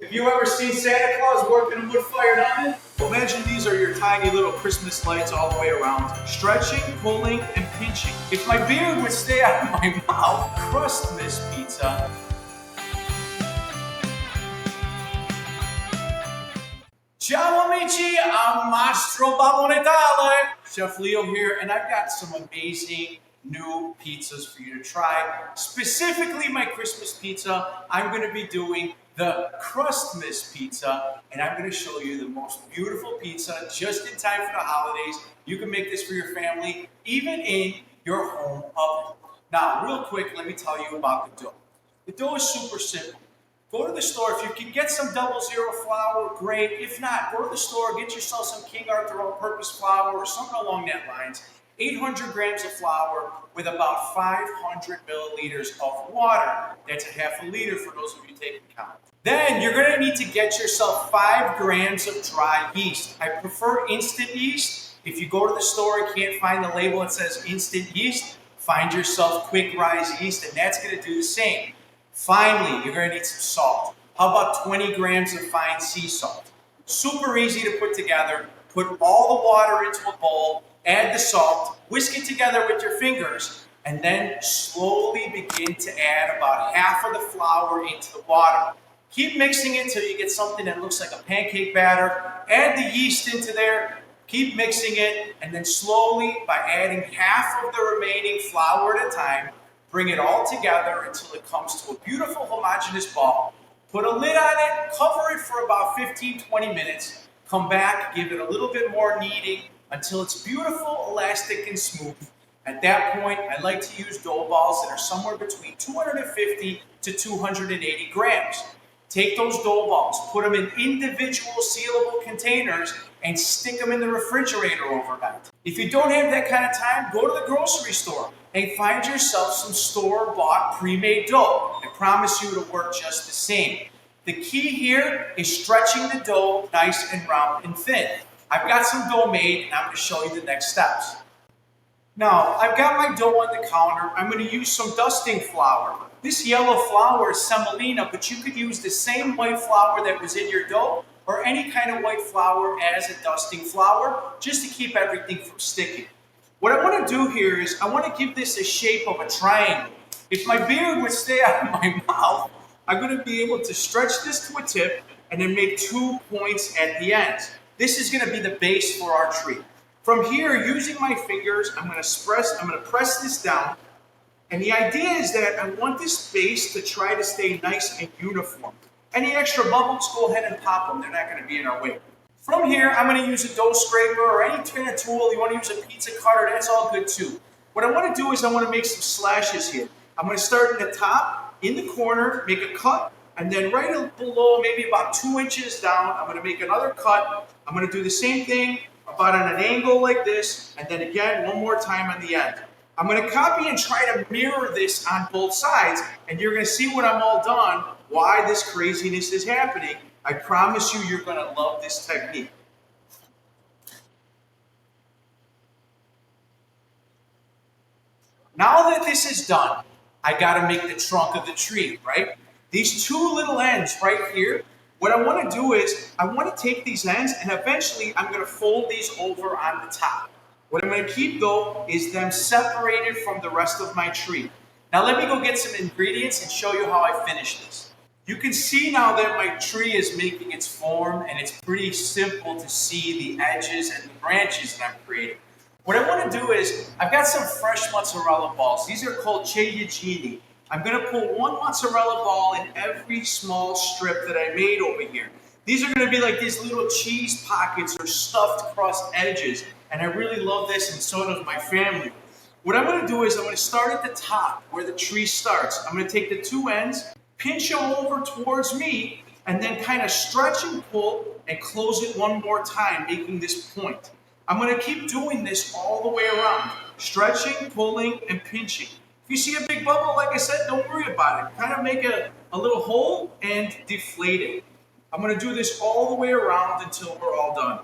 Have you ever seen Santa Claus working a wood-fired oven? Imagine these are your tiny little Christmas lights all the way around, stretching, pulling, and pinching. If my beard would stay out of my mouth, Crustmas Pizza. Ciao amici, I'm Maestro Pizzaiolo Chef Leo here, and I've got some amazing new pizzas for you to try. Specifically my Christmas pizza, I'm going to be doing the Crustmas Pizza, and I'm going to show you the most beautiful pizza just in time for the holidays. You can make this for your family, even in your home oven. Now, real quick, let me tell you about the dough. The dough is super simple. Go to the store. If you can get some 00 flour, great. If not, go to the store, get yourself some King Arthur all-purpose flour or something along that lines. 800 grams of flour with about 500 milliliters of water. That's a half a liter for those of you taking count. Then you're going to need to get yourself 5 grams of dry yeast. I prefer instant yeast. If you go to the store and can't find the label that says instant yeast, find yourself quick rise yeast, and that's going to do the same. Finally, you're going to need some salt. How about 20 grams of fine sea salt? Super easy to put together. Put all the water into a bowl, add the salt, whisk it together with your fingers, and then slowly begin to add about half of the flour into the water. Keep mixing it until you get something that looks like a pancake batter. Add the yeast into there. Keep mixing it, and then slowly, by adding half of the remaining flour at a time, bring it all together until it comes to a beautiful homogeneous ball. Put a lid on it, cover it for about 15-20 minutes. Come back, give it a little bit more kneading until it's beautiful, elastic, and smooth. At that point, I like to use dough balls that are somewhere between 250 to 280 grams. Take those dough balls, put them in individual sealable containers, and stick them in the refrigerator overnight. If you don't have that kind of time, go to the grocery store and find yourself some store-bought pre-made dough. I promise you it'll work just the same. The key here is stretching the dough nice and round and thin. I've got some dough made, and I'm going to show you the next steps. Now, I've got my dough on the counter. I'm going to use some dusting flour. This yellow flour is semolina, but you could use the same white flour that was in your dough or any kind of white flour as a dusting flour, just to keep everything from sticking. What I want to do here is I want to give this a shape of a triangle. If my beard would stay out of my mouth, I'm going to be able to stretch this to a tip and then make 2 points at the ends. This is going to be the base for our tree. From here, using my fingers, I'm going to press this down. And the idea is that I want this base to try to stay nice and uniform. Any extra bubbles, go ahead and pop them. They're not going to be in our way. From here, I'm going to use a dough scraper or any kind of tool. You want to use a pizza cutter, that's all good too. What I want to do is I want to make some slashes here. I'm going to start in the top, in the corner, make a cut, and then right below, maybe about 2 inches down, I'm going to make another cut. I'm going to do the same thing about at an angle like this, and then again, one more time on the end. I'm going to copy and try to mirror this on both sides, and you're going to see when I'm all done why this craziness is happening. I promise you, you're going to love this technique. Now that this is done, I got to make the trunk of the tree, right? These 2 little ends right here, what I want to do is I want to take these ends and eventually I'm going to fold these over on the top. What I'm going to keep though is them separated from the rest of my tree. Now let me go get some ingredients and show you how I finish this. You can see now that my tree is making its form, and it's pretty simple to see the edges and the branches that I'm creating. What I want to do is, I've got some fresh mozzarella balls. These are called ciliegini. I'm going to pull 1 mozzarella ball in every small strip that I made over here. These are going to be like these little cheese pockets or stuffed crust edges, and I really love this, and so does my family. What I'm going to do is I'm going to start at the top where the tree starts. I'm going to take the 2 ends, pinch them over towards me, and then kind of stretch and pull and close it 1 more time, making this point. I'm going to keep doing this all the way around, stretching, pulling, and pinching. If you see a big bubble, like I said, don't worry about it. Kind of make a little hole and deflate it. I'm going to do this all the way around until we're all done.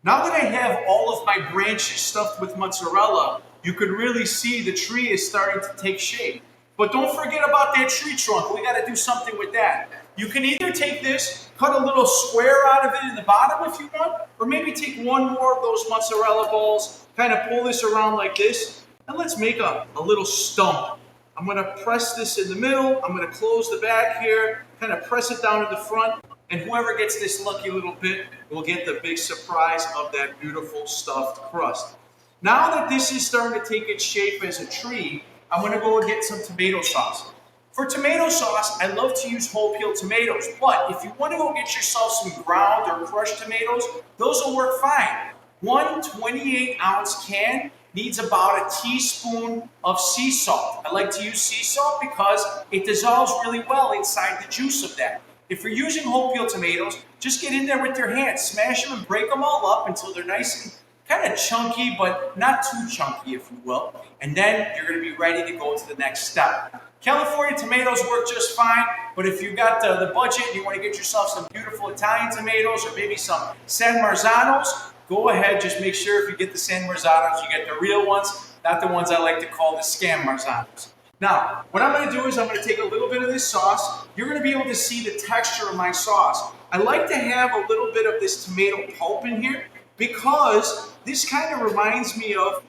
Now that I have all of my branches stuffed with mozzarella, you could really see the tree is starting to take shape. But don't forget about that tree trunk. We got to do something with that. You can either take this, cut a little square out of it in the bottom if you want, or maybe take one more of those mozzarella balls, kind of pull this around like this, and let's make a little stump. I'm going to press this in the middle. I'm going to close the back here, kind of press it down to the front, and whoever gets this lucky little bit will get the big surprise of that beautiful stuffed crust. Now that this is starting to take its shape as a tree, I'm going to go and get some tomato sauce. For tomato sauce, I love to use whole peeled tomatoes, but if you want to go get yourself some ground or crushed tomatoes, those will work fine. One 28-ounce can needs about a teaspoon of sea salt. I like to use sea salt because it dissolves really well inside the juice of that. If you're using whole peeled tomatoes, just get in there with your hands, smash them and break them all up until they're nice and kind of chunky, but not too chunky, if you will. And then you're going to be ready to go to the next step. California tomatoes work just fine, but if you've got the budget and you want to get yourself some beautiful Italian tomatoes or maybe some San Marzanos, go ahead. Just make sure if you get the San Marzanos, you get the real ones, not the ones I like to call the scam Marzanos. Now, what I'm going to do is I'm going to take a little bit of this sauce. You're going to be able to see the texture of my sauce. I like to have a little bit of this tomato pulp in here because this kind of reminds me of,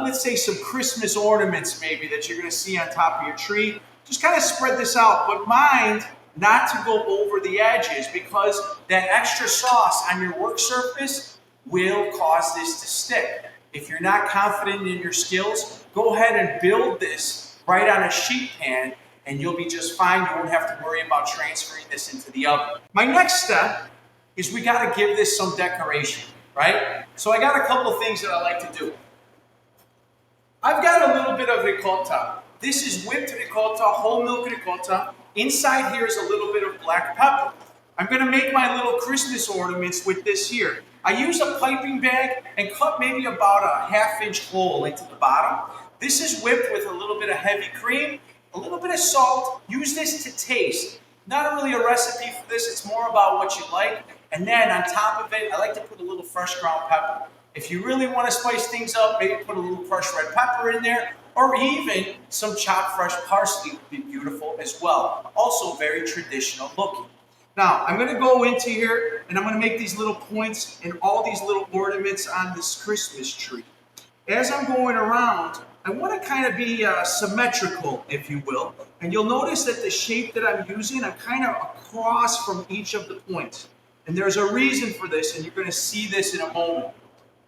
let's say, some Christmas ornaments maybe that you're going to see on top of your tree. Just kind of spread this out, but mind not to go over the edges because that extra sauce on your work surface will cause this to stick. If you're not confident in your skills, go ahead and build this right on a sheet pan and you'll be just fine. You won't have to worry about transferring this into the oven. My next step is we got to give this some decoration, right? So I got a couple of things that I like to do. I've got a little bit of ricotta. This is whipped ricotta, whole milk ricotta. Inside here is a little bit of black pepper. I'm going to make my little Christmas ornaments with this here. I use a piping bag and cut maybe about a half-inch hole into the bottom. This is whipped with a little bit of heavy cream, a little bit of salt. Use this to taste. Not really a recipe for this, it's more about what you like. And then on top of it, I like to put a little fresh ground pepper. If you really want to spice things up, maybe put a little crushed red pepper in there, or even some chopped fresh parsley would be beautiful as well. Also very traditional looking. Now, I'm going to go into here and I'm going to make these little points and all these little ornaments on this Christmas tree. As I'm going around, I want to kind of be symmetrical, if you will. And you'll notice that the shape that I'm using, I'm kind of across from each of the points. And there's a reason for this, and you're going to see this in a moment.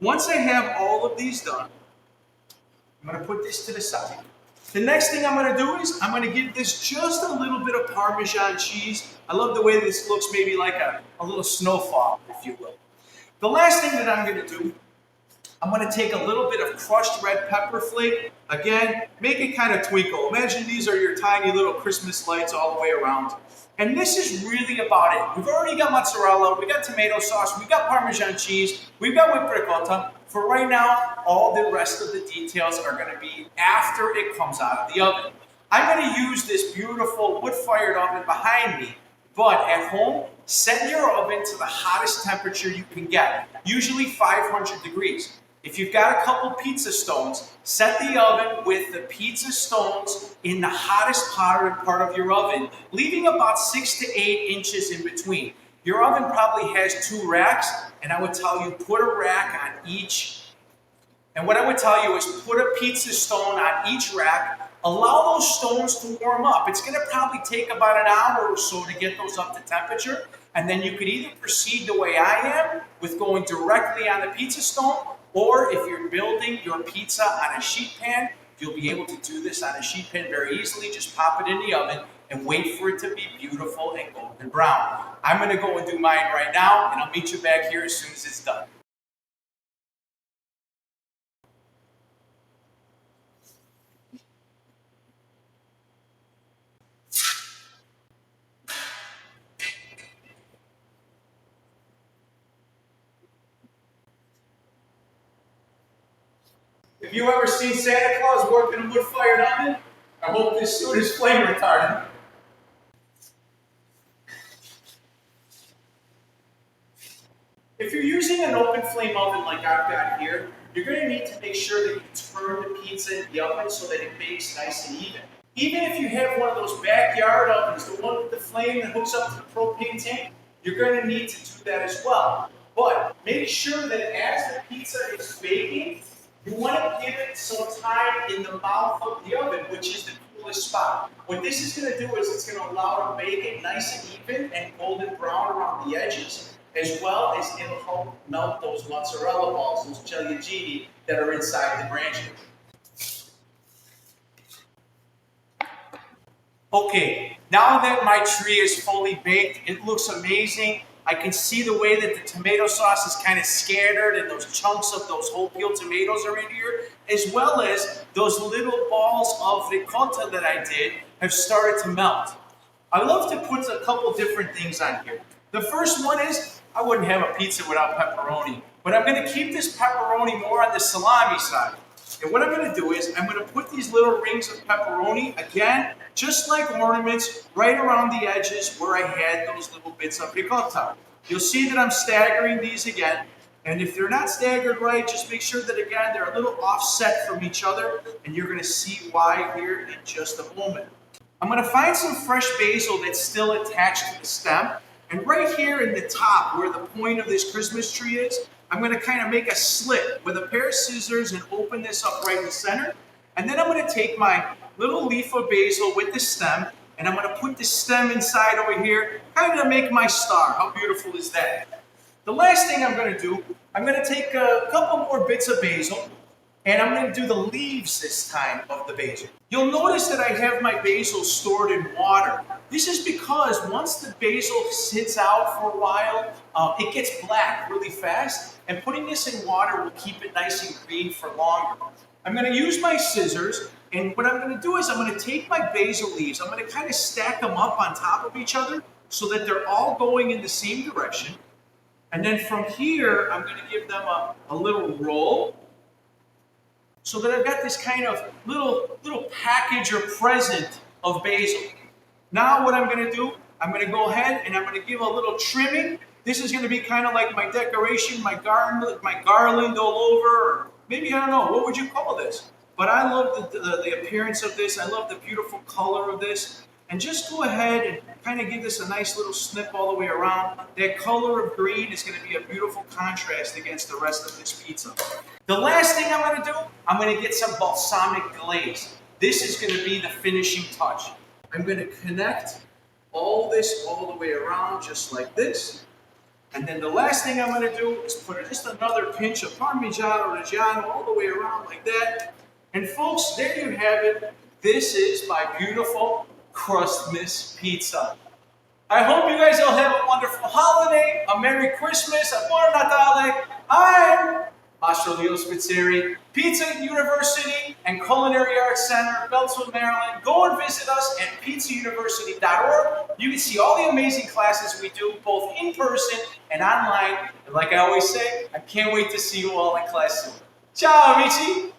Once I have all of these done, I'm going to put this to the side. The next thing I'm going to do is I'm going to give this just a little bit of Parmesan cheese. I love the way this looks, maybe like a little snowfall, if you will. The last thing that I'm going to do, I'm going to take a little bit of crushed red pepper flake. Again, make it kind of twinkle. Imagine these are your tiny little Christmas lights all the way around. And this is really about it. We've already got mozzarella, we got tomato sauce, we got Parmesan cheese, we've got whipped ricotta. For right now, all the rest of the details are going to be after it comes out of the oven. I'm going to use this beautiful wood-fired oven behind me, but at home, set your oven to the hottest temperature you can get, usually 500 degrees. If you've got a couple pizza stones, set the oven with the pizza stones in the hottest part of your oven, leaving about 6 to 8 inches in between. Your oven probably has 2 racks, and I would tell you put a rack on each. And what I would tell you is put a pizza stone on each rack. Allow those stones to warm up. It's going to probably take about an hour or so to get those up to temperature. And then you could either proceed the way I am with going directly on the pizza stone, or if you're building your pizza on a sheet pan, you'll be able to do this on a sheet pan very easily. Just pop it in the oven and wait for it to be beautiful and golden brown. I'm going to go and do mine right now, and I'll meet you back here as soon as it's done. If you ever seen Santa Claus work in a wood-fired oven, I hope this suit is flame retardant. If you're using an open flame oven like I've got here, you're going to need to make sure that you turn the pizza in the oven so that it bakes nice and even. Even if you have one of those backyard ovens, the one with the flame that hooks up to the propane tank, you're going to need to do that as well. But make sure that as the pizza is baking, you want to give it some time in the mouth of the oven, which is the coolest spot. What this is going to do is it's going to allow it to bake it nice and even and golden brown around the edges, as well as it'll help melt those mozzarella balls, those ciliegini that are inside the branches. Okay, now that my tree is fully baked, it looks amazing. I can see the way that the tomato sauce is kind of scattered and those chunks of those whole peeled tomatoes are in here, as well as those little balls of ricotta that I did have started to melt. I love to put a couple different things on here. The first one is, I wouldn't have a pizza without pepperoni, but I'm going to keep this pepperoni more on the salami side. And what I'm going to do is, I'm going to put these little rings of pepperoni, again, just like ornaments, right around the edges where I had those little bits of ricotta. You'll see that I'm staggering these again, and if they're not staggered right, just make sure that, again, they're a little offset from each other, and you're going to see why here in just a moment. I'm going to find some fresh basil that's still attached to the stem, and right here in the top, where the point of this Christmas tree is, I'm going to kind of make a slit with a pair of scissors and open this up right in the center. And then I'm going to take my little leaf of basil with the stem, and I'm going to put the stem inside over here, kind of make my star. How beautiful is that? The last thing I'm going to do, I'm going to take a couple more bits of basil, and I'm going to do the leaves this time of the basil. You'll notice that I have my basil stored in water. This is because once the basil sits out for a while, it gets black really fast, and putting this in water will keep it nice and green for longer. I'm going to use my scissors, and what I'm going to do is I'm going to take my basil leaves, I'm going to kind of stack them up on top of each other so that they're all going in the same direction. And then from here, I'm going to give them a little roll, so that I've got this kind of little package or present of basil. Now what I'm going to do, I'm going to go ahead and I'm going to give a little trimming. This is going to be kind of like my decoration, my garland all over, or maybe, I don't know, what would you call this? But I love the appearance of this. I love the beautiful color of this. And just go ahead and kind of give this a nice little snip all the way around. That color of green is going to be a beautiful contrast against the rest of this pizza. The last thing I'm going to do, I'm going to get some balsamic glaze. This is going to be the finishing touch. I'm going to connect all this all the way around just like this. And then the last thing I'm going to do is put just another pinch of Parmigiano Reggiano all the way around like that. And folks, there you have it. This is my beautiful Crustmas Pizza. I hope you guys all have a wonderful holiday, a Merry Christmas, a Buon Natale. I'm Maestro Leo Spizzirri, Pizza University and Culinary Arts Center, Beltsville, Maryland. Go and visit us at pizzauniversity.org. You can see all the amazing classes we do, both in person and online. And like I always say, I can't wait to see you all in class soon. Ciao, amici!